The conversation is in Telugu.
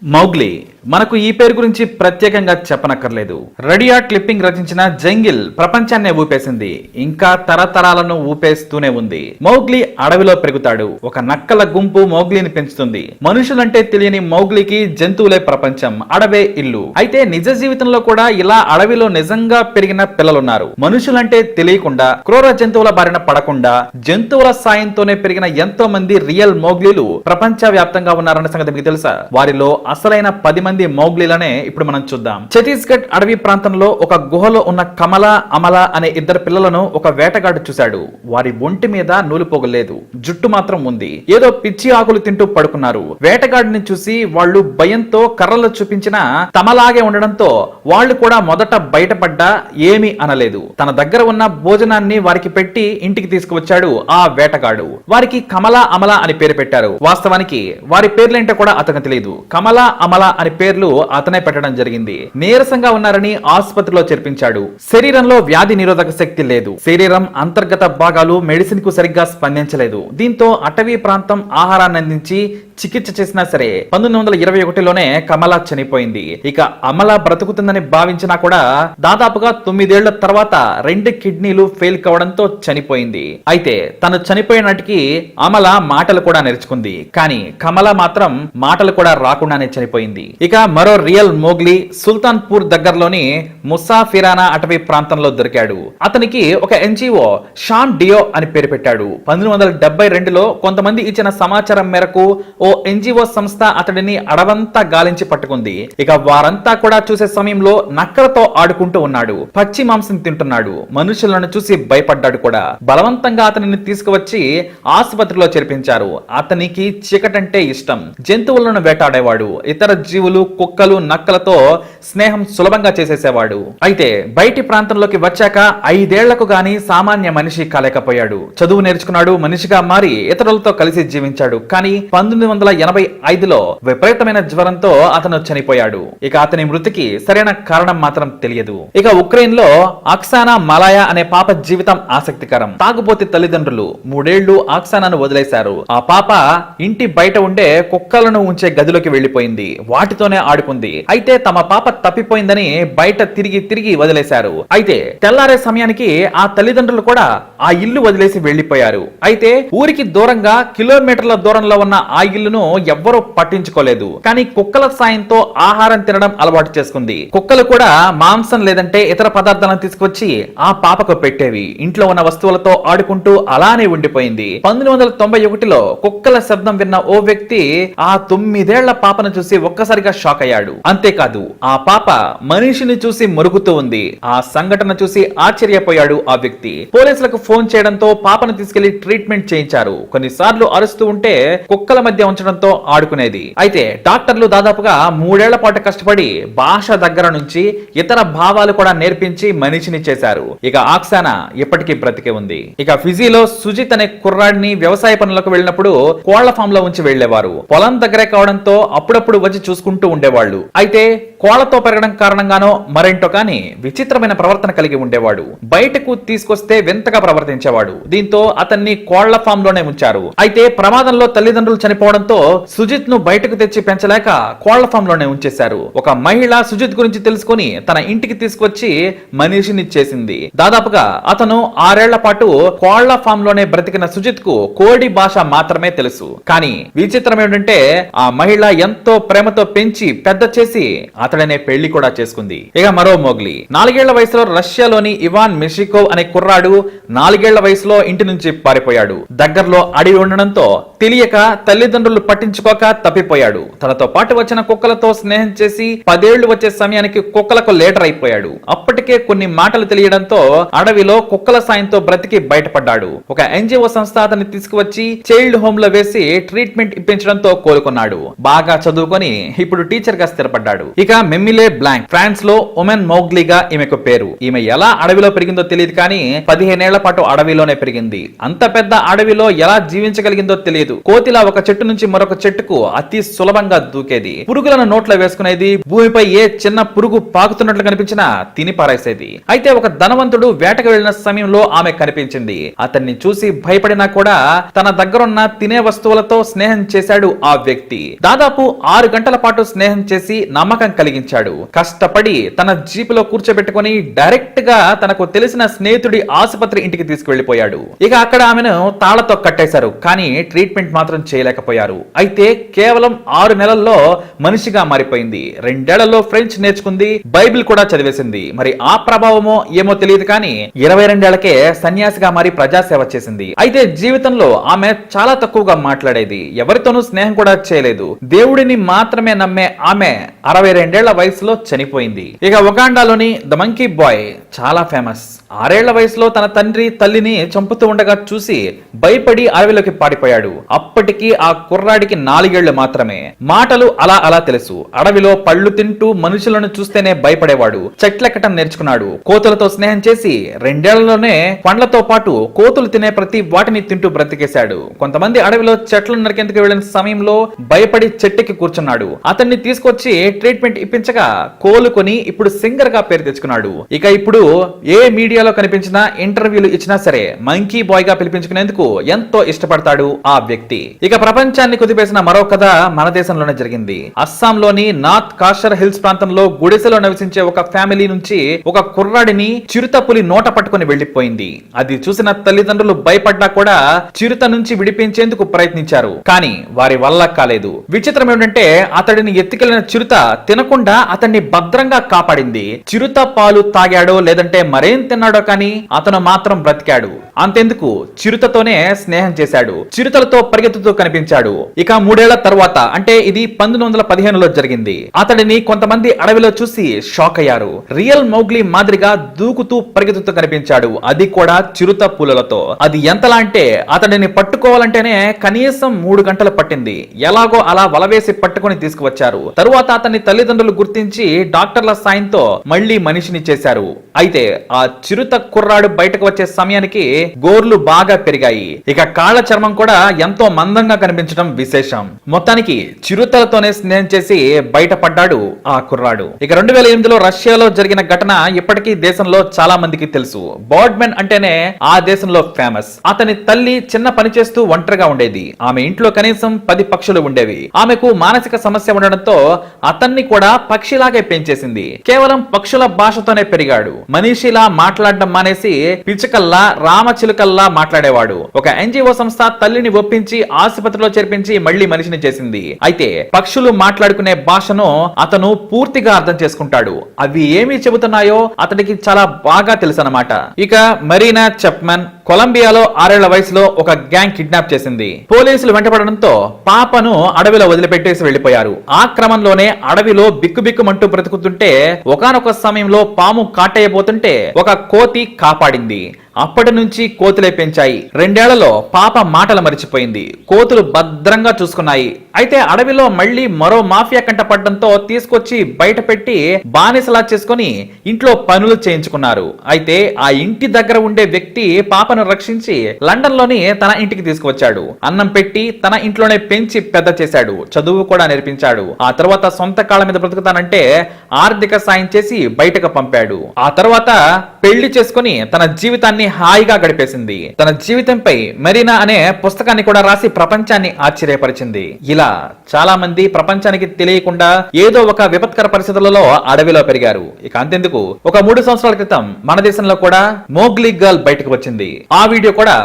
మౌగ్లీ మనకు ఈ పేరు గురించి ప్రత్యేకంగా చెప్పనక్కర్లేదు. రడియార్డ్ క్లిప్పింగ్ రచించిన జంగిల్ ప్రపంచాన్నే ఊపేసింది, ఇంకా తరతరాలను ఊపేస్తూనే ఉంది. మౌగ్లీ అడవిలో పెరుగుతాడు. ఒక నక్కల గుంపు మౌగ్లీని పెంచుతుంది. మనుషులంటే తెలియని మౌగ్లీకి జంతువులే ప్రపంచం, అడవే ఇల్లు. అయితే నిజ జీవితంలో కూడా ఇలా అడవిలో నిజంగా పెరిగిన పిల్లలున్నారు. మనుషులంటే తెలియకుండా క్రూర జంతువుల బారిన పడకుండా జంతువుల సాయంతోనే పెరిగిన ఎంతో మంది రియల్ మౌగ్లీలు ప్రపంచ వ్యాప్తంగా ఉన్నారన్న సంగతి మీకు తెలుసా? వారిలో అసలైన 10 మంది మౌగ్లీలనే ఇప్పుడు మనం చూద్దాం. ఛత్తీస్గఢ్ అడవి ప్రాంతంలో ఒక గుహలో ఉన్న కమల, అమల అనే ఇద్దరు పిల్లలను ఒక వేటగాడు చూశాడు. వారి ఒంటి మీద నూలుపోగలేదు, జుట్టు మాత్రం ఉంది. ఏదో పిచ్చి ఆకులు తింటూ పడుకున్నారు. వేటగాడిని చూసి వాళ్ళు భయంతో కర్రలు చూపించినా తమలాగే ఉండడంతో వాళ్ళు కూడా మొదట బయటపడ్డా ఏమీ అనలేదు. తన దగ్గర ఉన్న భోజనాన్ని వారికి పెట్టి ఇంటికి తీసుకువచ్చాడు ఆ వేటగాడు. వారికి కమల, అమల అని పేరు పెట్టారు. వాస్తవానికి వారి పేర్లేంటో కూడా అతనికి తెలియదు. కమల, అమల అని పేర్లు అతనే పెట్టడం జరిగింది. నీరసంగా ఉన్నారని ఆసుపత్రిలో చేర్పించాడు. శరీరంలో వ్యాధి నిరోధక శక్తి లేదు. శరీరం అంతర్గత భాగాలు మెడిసిన్ కు సరిగ్గా స్పందించలేదు. దీంతో అటవీ ప్రాంతం ఆహారాన్ని అందించి చికిత్స చేసినా సరే 1921లోనే కమల చనిపోయింది. ఇక అమల బ్రతుకుతుందని భావించినా కూడా దాదాపుగా 9 ఏళ్ల తర్వాత 2 కిడ్నీలు ఫెయిల్ కావడంతో చనిపోయింది. అయితే తను చనిపోయినటికి అమల మాటలు కూడా నేర్చుకుంది. కానీ కమల మాత్రం మాటలు కూడా రాకుండానే చనిపోయింది. ఇక మరో రియల్ మోగ్లీ సుల్తాన్పూర్ దగ్గరలోని ముసాఫిరానా అటవీ ప్రాంతంలో దొరికాడు. అతనికి ఒక ఎన్జిఓ షాన్ డియో అని పేరు పెట్టాడు. 1972లో కొంతమంది ఇచ్చిన సమాచారం మేరకు ఓ ఎన్జిఓ సంస్థ అతడిని అడవంతా గాలించి పట్టుకుంది. ఇక వారంతా కూడా చూసే సమయంలో నక్కలతో ఆడుకుంటూ ఉన్నాడు. పచ్చి మాంసం తింటున్నాడు. మనుషులను చూసి భయపడ్డాడు కూడా. బలవంతంగా అతనిని తీసుకువచ్చి ఆసుపత్రిలో చేర్పించారు. అతనికి చీకటంటే ఇష్టం. జంతువులను వేటాడేవాడు. ఇతర జీవులు, కుక్కలు, నక్కలతో స్నేహం సులభంగా చేసేసేవాడు. అయితే బయటి ప్రాంతంలోకి వచ్చాక 5 ఏళ్లకు గాని సామాన్య మనిషి కాలేకపోయాడు. చదువు నేర్చుకున్నాడు. మనిషిగా మారి ఇతరులతో కలిసి జీవించాడు. కానీ 1985లో విపరీతమైన జ్వరంతో అతను చనిపోయాడు. ఇక అతని మృతికి సరైన కారణం మాత్రం తెలియదు. ఇక ఉక్రెయిన్ లో ఆక్సానా మలాయా అనే పాప జీవితం ఆసక్తికరం. తాగుబోతి తల్లిదండ్రులు 3 ఏళ్లు ఆక్సానాను వదిలేశారు. ఆ పాప ఇంటి బయట ఉండే కుక్కలను ఉంచే గదిలోకి వెళ్లిపోయింది. వాటితోనే ఆడుకుంది. అయితే తమ పాప తప్పిపోయిందని బయట తిరిగి వదిలేశారు. అయితే తెల్లారే సమయానికి ఆ తల్లిదండ్రులు కూడా ఆ ఇల్లు వదిలేసి వెళ్లిపోయారు. అయితే ఊరికి దూరంగా కిలోమీటర్ల దూరంలో ఉన్న ఆ ఇల్లును ఎవ్వరూ పట్టించుకోలేదు. కానీ కుక్కల సాయంతో ఆహారం తినడం అలవాటు చేసుకుంది. కుక్కలు కూడా మాంసం లేదంటే ఇతర పదార్థాలను తీసుకొచ్చి ఆ పాపకు పెట్టేవి. ఇంట్లో ఉన్న వస్తువులతో ఆడుకుంటూ అలానే ఉండిపోయింది. 1991లో కుక్కల శబ్దం విన్న ఓ వ్యక్తి ఆ 9 ఏళ్ల పాపను చూసి ఒక్కసారిగా షాక్ అయ్యాడు. అంతేకాదు ఆ పాప మనిషిని చూసి మురుగుతూ ఉంది. ఆ సంఘటన చూసి ఆశ్చర్యపోయాడు ఆ వ్యక్తి. పోలీసులకు ఫోన్ చేయడంతో పాపను తీసుకెళ్లి ట్రీట్మెంట్ చేయించారు. కొన్నిసార్లు అరుస్తూ ఉంటే కుక్కల మధ్య ఉంచడంతో ఆడుకునేది. అయితే డాక్టర్లు దాదాపుగా 3 ఏళ్ల పాటు కష్టపడి భాష దగ్గర నుంచి ఇతర భావాలు కూడా నేర్పించి మనిషిని చేశారు. ఇక ఆక్సానా ఇప్పటికీ బ్రతికే ఉంది. ఇక ఫిజీలో సుజిత్ అనే కుర్రాడిని వ్యవసాయ పనులకు వెళ్ళినప్పుడు కోళ్ల ఫామ్ లో ఉంచి వెళ్లేవారు. పొలం దగ్గరే కావడంతో అప్పుడప్పుడు వచ్చి చూసుకుంటూ ఉండేవాళ్ళు. అయితే కోళ్లతో పెరగడం కారణంగానో మరేంటో కానీ విచిత్రమైన ప్రవర్తన కలిగి ఉండేవాడు. బయటకు తీసుకొస్తే వింతగా ప్రవర్తించేవాడు. దీంతో అతన్ని కోళ్ల ఫామ్ లోనే ఉంచారు. అయితే ప్రమాదంలో తల్లిదండ్రులు చనిపోవడంతో సుజిత్ ను బయటకు తెచ్చి పెంచలేక కోళ్ల ఫామ్ లోనే ఉంచేశారు. ఒక మహిళ సుజిత్ గురించి తెలుసుకుని తన ఇంటికి తీసుకొచ్చి మనిషిని చేసింది. దాదాపుగా అతను 6 ఏళ్ల పాటు కోళ్ల ఫామ్ లోనే బ్రతికిన సుజిత్ కు కోడి భాష మాత్రమే తెలుసు. కానీ విచిత్రం ఏంటంటే ఆ మహిళ ఎంతో ప్రేమతో పెంచి పెద్ద చేసి అతడనే పెళ్లి కూడా చేసుకుంది. ఇక మరో మోగ్లీ 4 ఏళ్ల వయసులో రష్యాలోని ఇవాన్ మిషికోవ్ అనే కుర్రాడు 4 ఏళ్ల వయసులో ఇంటి నుంచి పారిపోయాడు. దగ్గరలో అడవి ఉండడంతో తెలియక తల్లిదండ్రులు పట్టించుకోక తప్పిపోయాడు. తనతో పాటు వచ్చిన కుక్కలతో స్నేహం చేసి 10 ఏళ్లు వచ్చే సమయానికి కుక్కలకు లీడర్ అయిపోయాడు. అప్పటికే కొన్ని మాటలు తెలియడంతో అడవిలో కుక్కల సాయంతో బ్రతికి బయటపడ్డాడు. ఒక ఎన్జిఓ సంస్థ అతన్ని తీసుకువచ్చి చైల్డ్ హోమ్ లో వేసి ట్రీట్మెంట్ ఇప్పించడంతో కోలుకున్నాడు. బాగా చదువుకొని ఇప్పుడు టీచర్ గా స్థిరపడ్డాడు. ఇక మెమిలే బ్లాంక్ ఫ్రాన్స్ లో ఉమెన్ మౌగ్లీగా ఈమెకు పేరు. ఈమె ఎలా అడవిలో పెరిగిందో తెలియదు కానీ 15 ఏళ్ల పాటు అడవిలోనే పెరిగింది. అంత పెద్ద అడవిలో ఎలా జీవించగలిగిందో తెలియదు. కోతిలా ఒక చెట్టు నుంచి నుంచి మరొక చెట్టుకు అతి సులభంగా దూకేది. పురుగులను నోట్లో వేసుకునేది. భూమిపై ఏ చిన్న పురుగు పాకుతున్నట్లు కనిపించినా తిని పారేసేది. అయితే ఒక ధనవంతుడు వేటకు వెళ్లిన సమయంలో ఆమె కనిపించింది. అతన్ని చూసి భయపడినా కూడా తన దగ్గరున్న తినే వస్తువులతో స్నేహం చేశాడు ఆ వ్యక్తి. దాదాపు 6 గంటల పాటు స్నేహం చేసి నమ్మకం కలిగించాడు. కష్టపడి తన జీపులో కూర్చోబెట్టుకుని డైరెక్ట్ గా తనకు తెలిసిన స్నేహితుడి ఆసుపత్రి ఇంటికి తీసుకువెళ్లిపోయాడు. ఇక అక్కడ ఆమెను తాళతో కట్టేశారు. కానీ ట్రీట్మెంట్ మాత్రం చేయలేకపోయారు. అయితే కేవలం 6 నెలల్లో మనిషిగా మారిపోయింది. 2 ఏళ్లలో ఫ్రెంచ్ నేర్చుకుంది. బైబిల్ కూడా చదివేసింది. మరి ఆ ప్రభావమో ఏమో తెలియదు కానీ 22 ఏళ్లకే సన్యాసిగా మారి ప్రజాసేవ చేసింది. అయితే జీవితంలో ఆమె చాలా తక్కువగా మాట్లాడేది. ఎవరితోనూ స్నేహం కూడా చేయలేదు. దేవుడిని మాత్రమే నమ్మే ఆమె 62 ఏళ్ల వయసులో చనిపోయింది. ఇక ఉగాండాలోని ద మంకీ బాయ్ చాలా ఫేమస్. 6 ఏళ్ల వయసులో తన తండ్రి తల్లిని చంపుతూ ఉండగా చూసి భయపడి అడవిలోకి పారిపోయాడు. అప్పటికి ఆ కుర్రాడికి 4 ఏళ్లు మాత్రమే. మాటలు అలా అలా తెలుసు. అడవిలో పళ్ళు తింటూ మనుషులను చూస్తేనే భయపడేవాడు. చెట్లెక్కటం నేర్చుకున్నాడు. కోతులతో స్నేహం చేసి 2 ఏళ్లలోనే పండ్లతో పాటు కోతులు తినే ప్రతి వాటిని తింటూ బ్రతికేశాడు. కొంతమంది అడవిలో చెట్లను నరికేందుకు వెళ్లిన సమయంలో భయపడి చెట్టుకి కూర్చున్నాడు. అతన్ని తీసుకొచ్చి ట్రీట్మెంట్ ఇప్పించగా కోలుకొని ఇప్పుడు సింగర్ గా పేరు తెచ్చుకున్నాడు. ఇక ఇప్పుడు ఏ మీడియాలో కనిపించినా ఇంటర్వ్యూలు ఇచ్చినా సరే మంకీ బాయ్ గా పిలిపించుకునేందుకు ఎంతో ఇష్టపడతాడు ఆ వ్యక్తి. ఇక ప్రపంచాన్ని కుదిపేసిన మరో కథ మన దేశంలోనే జరిగింది. అస్సాంలోని నార్త్ కాషర్ హిల్స్ ప్రాంతంలో గుడిసెలో నివసించే ఒక ఫ్యామిలీ నుంచి ఒక కుర్రాడిని చిరుత పులి నోట పట్టుకుని వెళ్లిపోయింది. అది చూసిన తల్లిదండ్రులు భయపడ్డా కూడా చిరుత నుంచి విడిపించేందుకు ప్రయత్నించారు. కానీ వారి వల్ల కాలేదు. విచిత్రం ఏమిటంటే అతడిని ఎత్తుకెళ్లిన చిరుత తినకుండా అతన్ని భద్రంగా కాపాడింది. చిరుత పాలు తాగాడో లేదంటే మరేం తిన్నాడో కానీ అతను మాత్రం బ్రతికాడు. అంతెందుకు చిరుతతోనే స్నేహం చేశాడు. చిరుతలతో పరిగెత్తుతూ కనిపించాడు. ఇక 3 ఏళ్ల తర్వాత అంటే ఇది 1915లో జరిగింది. అతడిని కొంతమంది అడవిలో చూసి షాక్ అయ్యారు. రియల్ మౌగ్లీ మాదిరిగా దూకుతూ పరిగెత్తుతూ కనిపించాడు. అది కూడా చిరుత పూలలతో. అది ఎంతలా అంటే అతడిని పట్టుకోవాలంటేనే కనీసం 3 గంటలు పట్టింది. ఎలాగో అలా వలవేసి పట్టుకుని తీసుకువచ్చారు. తరువాత అతన్ని తల్లిదండ్రులు గుర్తించి డాక్టర్ల సాయంతో మళ్లీ మనిషిని చేశారు. అయితే ఆ చిరుత కుర్రాడు బయటకు వచ్చే సమయానికి గోర్లు బాగా పెరిగాయి. ఇక కాళ్ళ చర్మం కూడా ఎంతో మందంగా కనిపించడం విశేషం. మొత్తానికి చిరుతలతోనే స్నేహం చేసి బయటపడ్డాడు ఆ కుర్రాడు. ఇక 2008లో రష్యాలో జరిగిన ఘటన ఇప్పటికీ దేశంలో చాలా మందికి తెలుసు. బర్డ్మెన్ అంటేనే ఆ దేశంలో ఫేమస్. అతని తల్లి చిన్న పని చేస్తూ ఒంటరిగా ఉండేది. ఆమె ఇంట్లో కనీసం 10 పక్షులు ఉండేవి. ఆమెకు మానసిక సమస్య ఉండడంతో అతన్ని కూడా పక్షిలాగే పెంచేసింది. కేవలం పక్షుల భాషతోనే పెరిగాడు. మనిషిలా మాట్లాడడం మానేసి పిచ్చుకల్లా రామచిలుకల్లా మాట్లాడేవాడు. ఒక ఎన్జిఓ సంస్థ తల్లిని ఒప్పించి ఆసుపత్రిలో చేర్పించి మళ్లీ మనిషిని చేసింది. అయితే పక్షులు మాట్లాడుకునే భాషను అతను పూర్తిగా అర్థం చేసుకుంటాడు. అవి ఏమి చెబుతున్నాయో అతడికి చాలా బాగా తెలుసు అన్నమాట. ఇక మరీనా చెప్మన్ కొలంబియాలో 6 ఏళ్ల వయసులో ఒక గ్యాంగ్ కిడ్నాప్ చేసింది. పోలీసులు వెంటపడడంతో పాపను అడవిలో వదిలిపెట్టేసి వెళ్లిపోయారు. ఆ క్రమంలోనే అడవిలో బిక్కుబిక్కుమంటూ బ్రతుకుతుంటే ఒకానొక సమయంలో పాము కాటేయబోతుంటే ఒక కోతి కాపాడింది. అప్పటి నుంచి కోతులే పెంచాయి. 2 ఏళ్లలో పాప మాటలు మరిచిపోయింది. కోతులు భద్రంగా చూసుకున్నాయి. అయితే అడవిలో మళ్లీ మరో మాఫియా కంట పడడంతో తీసుకొచ్చి బయట పెట్టి బానిసలా చేసుకుని ఇంట్లో పనులు చేయించుకున్నారు. అయితే ఆ ఇంటి దగ్గర ఉండే వ్యక్తి పాపను రక్షించి లండన్ లోని తన ఇంటికి తీసుకువచ్చాడు. అన్నం పెట్టి తన ఇంట్లోనే పెంచి పెద్ద చేశాడు. చదువు కూడా నేర్పించాడు. ఆ తర్వాత సొంత కాళ్ళ మీద బ్రతుకుతానంటే ఆర్థిక సాయం చేసి బయటకు పంపాడు. ఆ తర్వాత పెళ్లి చేసుకుని తన జీవితాన్ని హాయిగా గడిపేసింది. తన జీవితంపై మరీనా అనే పుస్తకాన్ని కూడా రాసి ప్రపంచాన్ని ఆశ్చర్యపరిచింది. ఇలా చాలా మంది ప్రపంచానికి తెలియకుండా ఏదో ఒక విపత్కర పరిస్థితులలో అడవిలో పెరిగారు. ఇక అంతెందుకు ఒక 3 సంవత్సరాల క్రితం మన దేశంలో కూడా మోగ్లీ గర్ల్ బయటకు వచ్చింది. ఆ వీడియో కూడా